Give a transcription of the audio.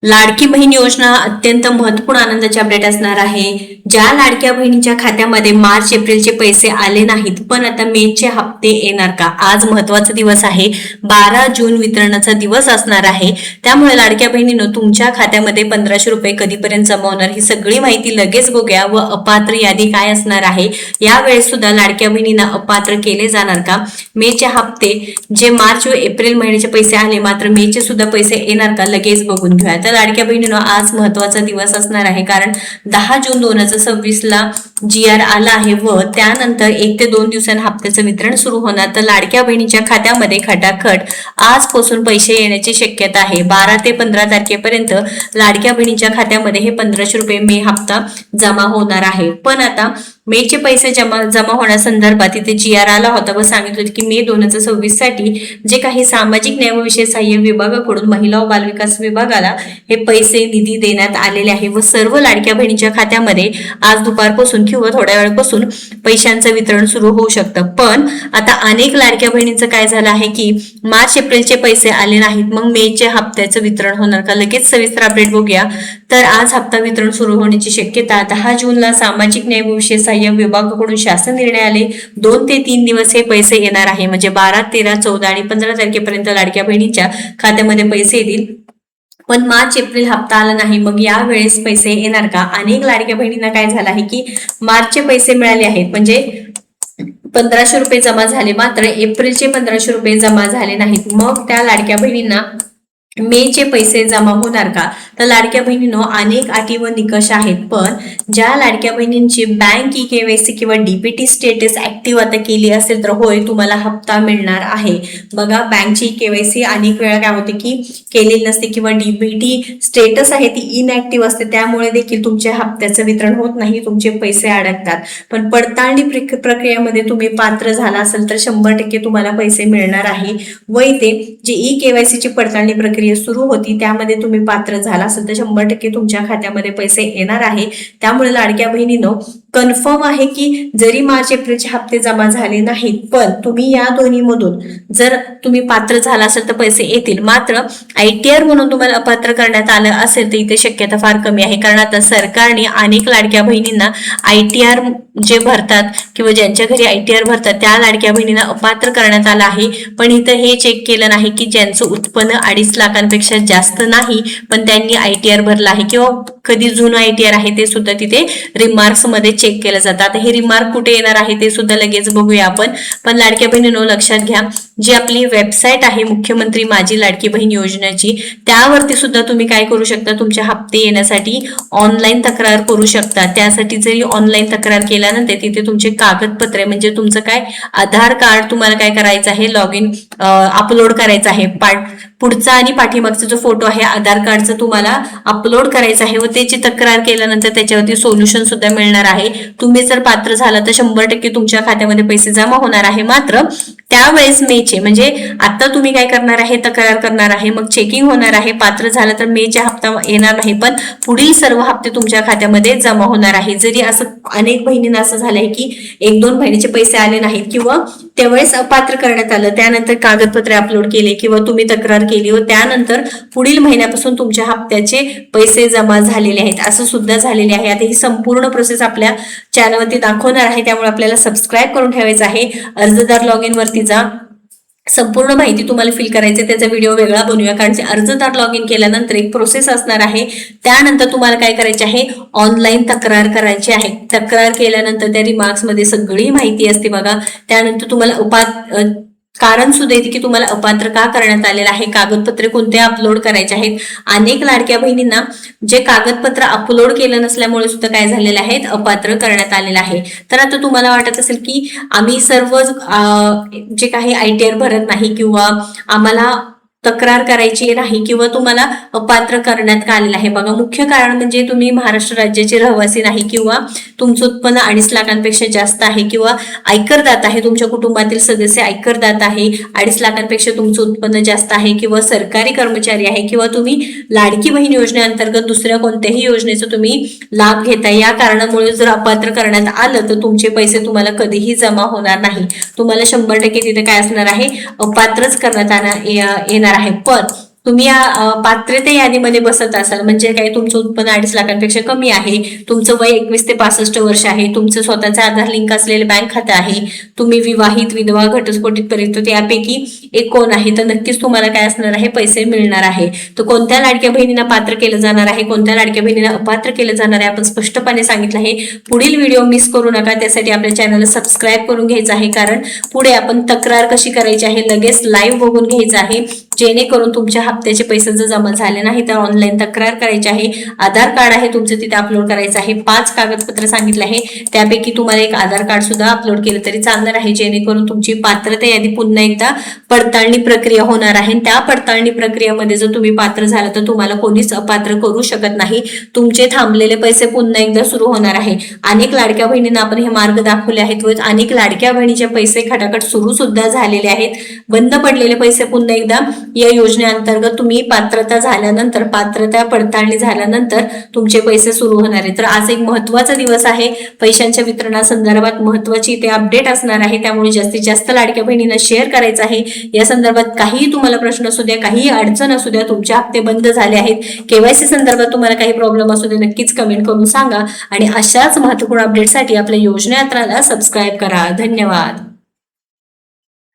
लाडकी बहीण योजना अत्यंत महत्त्वपूर्ण आनंदाची अपडेट असणार आहे. ज्या लाडक्या बहिणीच्या खात्यामध्ये मार्च एप्रिलचे पैसे आले नाहीत पण आता मेचे हप्ते येणार का? आज महत्त्वाचा दिवस आहे. 12 जून वितरणाचा दिवस असणार आहे. त्यामुळे लाडक्या बहिणीनं तुमच्या खात्यामध्ये 1500 रुपये कधीपर्यंत जमा होणार ही सगळी माहिती लगेच बघूया. व अपात्र यादी काय असणार आहे, यावेळेस सुद्धा लाडक्या बहिणींना अपात्र केले जाणार का? मेचे हप्ते जे मार्च व एप्रिल महिन्याचे पैसे आले मात्र मेचे सुद्धा पैसे येणार का, लगेच बघून घेऊया. तर लाडक्या बहिणींनो, आज महत्वाचा दिवस असणार आहे कारण 10 जून 2026 ला GR आला आहे व त्यानंतर 1 ते 2 दिवसांनी हप्त्याचं वितरण सुरू होणार. तर लाडक्या बहिणीच्या खात्यामध्ये खटाखट आजपासून पैसे येण्याची शक्यता आहे. 12 ते 15 तारखेपर्यंत लाडक्या बहिणीच्या खात्यामध्ये हे 1500 रुपये मे हप्ता जमा होणार आहे. पण आता मेचे पैसे जमा होण्यासंदर्भात इथे GR आला होता व सांगितलं होतं की मे 2026 साठी जे काही सामाजिक न्याय व विशेष सहाय्य विभागाकडून महिला व बालविकास विभागाला हे पैसे निधी देण्यात आलेले आहे व सर्व लाडक्या बहिणीच्या खात्यामध्ये आज दुपारपासून किंवा थोड्या वेळापासून पैशांचं वितरण सुरू होऊ शकतं. पण आता अनेक लाडक्या बहिणींचं काय झालं आहे की मार्च एप्रिलचे पैसे आले नाहीत, मग मेचे हप्त्याचं वितरण होणार का? लगेच सविस्तर अपडेट बघूया. तर आज हप्ता वितरण सुरू होण्याची शक्यता. 10 जूनला सामाजिक न्याय व विशेष सहाय्य विभागाकडून शासन निर्णय आले. 2 ते 3 दिवस हे पैसे येणार आहे. म्हणजे 12, 13, 14 आणि 15 तारखेपर्यंत लाडक्या बहिणीच्या खात्यामध्ये पैसे येतील. पण मार्च एप्रिल हप्ता आला नाही, मग या वेळेस पैसे येणार का? अनेक लाडक्या बहिणींना काय झालं आहे की मार्चचे पैसे मिळाले आहेत, म्हणजे 1500 रुपये जमा झाले मात्र एप्रिलचे 1500 रुपये जमा झाले नाहीत. मग त्या लाडक्या बहिणींना मेचे पैसे जमा होणार का? तर लाडक्या बहिणींनो, अनेक अटी व निकष आहेत. पण ज्या लाडक्या बहिणींची बँक KYC किंवा DBT स्टेटस ऍक्टिव्ह आता केली असेल तर होय, तुम्हाला हप्ता मिळणार आहे. बघा, बँकची KYC अनेक वेळा काय होते की केलेली नसते किंवा DBT स्टेटस आहे ती इनऍक्टिव्ह असते, त्यामुळे देखील तुमच्या हप्त्याचं वितरण होत नाही, तुमचे पैसे अडकतात. पण पडताळणी प्रक्रियेमध्ये तुम्ही पात्र झाला असेल तर 100% तुम्हाला पैसे मिळणार आहे. व इथे जी KYC ची पडताळणी प्रक्रिया सुरू होती त्यामध्ये तुम्ही पात्र झाला असेल तर 100% तुमच्या खात्यामध्ये पैसे येणार आहे. त्यामुळे लाडक्या बहिणींनो, कन्फर्म आहे की जरी मार्च एप्रिलचे हप्ते जमा झाले नाहीत पण तुम्ही या दोन्ही मधून जर तुम्ही पात्र झाला असेल तर पैसे येतील. मात्र ITR म्हणून तुम्हाला अपात्र करण्यात आलं असेल तर इथे शक्यता फार कमी आहे, कारण आता सरकारने अनेक लाडक्या बहिणींना ITR जे भरतात किंवा ज्यांच्या घरी ITR भरतात त्या लाडक्या बहिणींना अपात्र करण्यात आलं आहे. पण इथं हे चेक केलं नाही की ज्यांचं उत्पन्न 2.5 लाखांपेक्षा जास्त नाही पण त्यांनी ITR भरला आहे किंवा कधी जुनं ITR आहे ते सुद्धा तिथे रिमार्क्स मध्ये चेक केलं जातं. आता हे रिमार्क कुठे येणार आहे ते सुद्धा लगेच बघूया आपण. पण लाडक्या बहिणींनो, लक्षात घ्या, जी आपली वेबसाईट आहे मुख्यमंत्री माझी लाडकी बहीण योजनेची, त्यावरती सुद्धा तुम्ही काय करू शकता, तुमचे हप्ते येण्यासाठी ऑनलाईन तक्रार करू शकता. त्यासाठी जरी ऑनलाईन तक्रार केल्यानंतर तिथे तुमचे कागदपत्रे म्हणजे तुमचं काय आधार कार्ड तुम्हाला काय करायचं आहे, लॉग इन अपलोड करायचं आहे. पुढचा आणि पाठीमागचा जो फोटो आहे आधार कार्डचा तुम्हाला अपलोड करायचा आहे व त्याची तक्रार केल्यानंतर त्याच्यावरती सोल्युशन सुद्धा मिळणार आहे. तुम्ही जर पात्र झाला तर 100% तुमच्या खात्यामध्ये पैसे जमा होणार आहे. मात्र त्यावेळेस मेचे म्हणजे आता तुम्ही काय करणार आहे, तक्रार करणार आहे, मग चेकिंग होणार आहे. पात्र झालं तर मेचे हप्ता येणार नाही पण पुढील सर्व हप्ते तुमच्या खात्यामध्ये जमा होणार आहे. जरी असं अनेक बहिणींना असं झालंय की 1-2 महिन्याचे पैसे आले नाहीत किंवा त्यावेळेस अपात्र करण्यात आलं, त्यानंतर कागदपत्रे अपलोड केले किंवा तुम्ही तक्रार केली व त्यानंतर पुढील महिन्यापासून तुमच्या हप्त्याचे पैसे जमा झालेले आहेत, असं सुद्धा झालेले आहे. आता ही संपूर्ण प्रोसेस आपल्या चॅनलवरती दाखवणार आहे, त्यामुळे आपल्याला सबस्क्राईब करून ठेवायचं आहे. अर्जदार लॉग इन वरती जा, संपूर्ण माहिती तुम्हाला फिल करायची, त्याचा व्हिडिओ वेगळा बनवूया कारण अर्जदार लॉग इन केल्यानंतर एक प्रोसेस असणार आहे. त्यानंतर तुम्हाला काय करायचे आहे, ऑनलाईन तक्रार करायची आहे. तक्रार केल्यानंतर त्या रिमार्क्स मध्ये सगळी माहिती असते बघा. त्यानंतर तुम्हाला कारण सुद्धा येते की तुम्हाला अपात्र का करण्यात आलेलं आहे, कागदपत्रे कोणते अपलोड करायचे आहेत. अनेक लाडक्या बहिणींना जे कागदपत्र अपलोड केलं नसल्यामुळे सुद्धा काय झालेलं आहे, अपात्र करण्यात आलेलं आहे. तर आता तुम्हाला वाटत असेल की आम्ही सर्व जे काही ITR भरत नाही किंवा आम्हाला तक्रार करायची नाही किंवा तुम्हाला अपात्र करण्यात आलेलं आहे. बघा, मुख्य कारण म्हणजे तुम्ही महाराष्ट्र राज्याचे रहिवासी नाही किंवा तुमचं उत्पन्न 2.5 लाखांपेक्षा जास्त आहे किंवा आयकरदात आहे, तुमच्या कुटुंबातील सदस्य आयकरदात आहे, 2.5 लाखांपेक्षा तुमचं उत्पन्न जास्त आहे किंवा सरकारी कर्मचारी आहे किंवा तुम्ही लाडकी बहीण योजनेअंतर्गत दुसऱ्या कोणत्याही योजनेचा तुम्ही लाभ घेताय. या कारणामुळे जर अपात्र करण्यात आलं तर तुमचे पैसे तुम्हाला कधीही जमा होणार नाही. तुम्हाला 100% तिथे काय असणार आहे, अपात्रच करण्यात येणार आहे. पण तुम्ही या पात्रते यादीमध्ये बसत असाल, म्हणजे काही तुमचं उत्पन्न 2.5 लाखांपेक्षा कमी आहे, तुमचं वय 21 ते 65 वर्ष आहे, तुमचं स्वतःचं आधार लिंक असलेलं बँक खातं आहे, तुम्ही विवाहित, विधवा, घटस्फोटित परिस्थिती यापैकी एक कोण आहे, तर नक्कीच तुम्हाला काय असणार आहे, पैसे मिळणार आहे. तर कोणत्या लाडक्या बहिणींना पात्र केलं जाणार आहे, कोणत्या लाडक्या बहिणींना अपात्र केलं जाणार आहे, आपण स्पष्टपणे सांगितलं आहे. पुढील व्हिडिओ मिस करू नका, त्यासाठी आपल्या चॅनलला सबस्क्राईब करून घ्यायचं आहे, कारण पुढे आपण तक्रार कशी करायची आहे लगेच लाईव्ह बघून घ्यायचं आहे, जेणेकरून तुमच्या हप्त्याचे पैसे जर जमा झाले नाही तर ऑनलाईन तक्रार करायची आहे. आधार कार्ड आहे तुमचं तिथे अपलोड करायचं आहे. 5 कागदपत्र सांगितले आहे, त्यापैकी तुम्हाला एक आधार कार्ड सुद्धा अपलोड केलं तरी चालणार आहे, जेणेकरून तुमची पात्रता यादी पुन्हा एकदा पडताळणी प्रक्रिया होणार आहे. त्या पडताळणी प्रक्रियेमध्ये जर तुम्ही पात्र झाला तर तुम्हाला कोणीच अपात्र करू शकत नाही. तुमचे थांबलेले पैसे पुन्हा एकदा सुरू होणार आहे. अनेक लाडक्या बहिणींना आपण हे मार्ग दाखवले आहेत व अनेक लाडक्या बहिणीचे पैसे खटाखट सुरू सुद्धा झालेले आहेत. बंद पडलेले पैसे पुन्हा एकदा या योजनेअंतर्गत तुम्ही पात्रता झाल्यानंतर, पात्रता पडताळणी झाल्यानंतर तुमचे पैसे सुरू होणार आहेत. तर आज एक महत्त्वाचा दिवस आहे, पैशांच्या वितरणासंदर्भात महत्त्वाची इथे अपडेट असणार आहे, त्यामुळे जास्तीत जास्त लाडक्या बहिणींना शेअर करायचं आहे. या संदर्भात काहीही तुम्हाला प्रश्न असू द्या, काही अडचण असू द्या, तुमचे हप्ते बंद झाले आहेत, केवायसी संदर्भात तुम्हाला काही प्रॉब्लेम असू द्या, नक्कीच कमेंट करून सांगा. आणि अशाच महत्त्वपूर्ण अपडेटसाठी आपल्या योजना यात्राला सबस्क्राईब करा. धन्यवाद.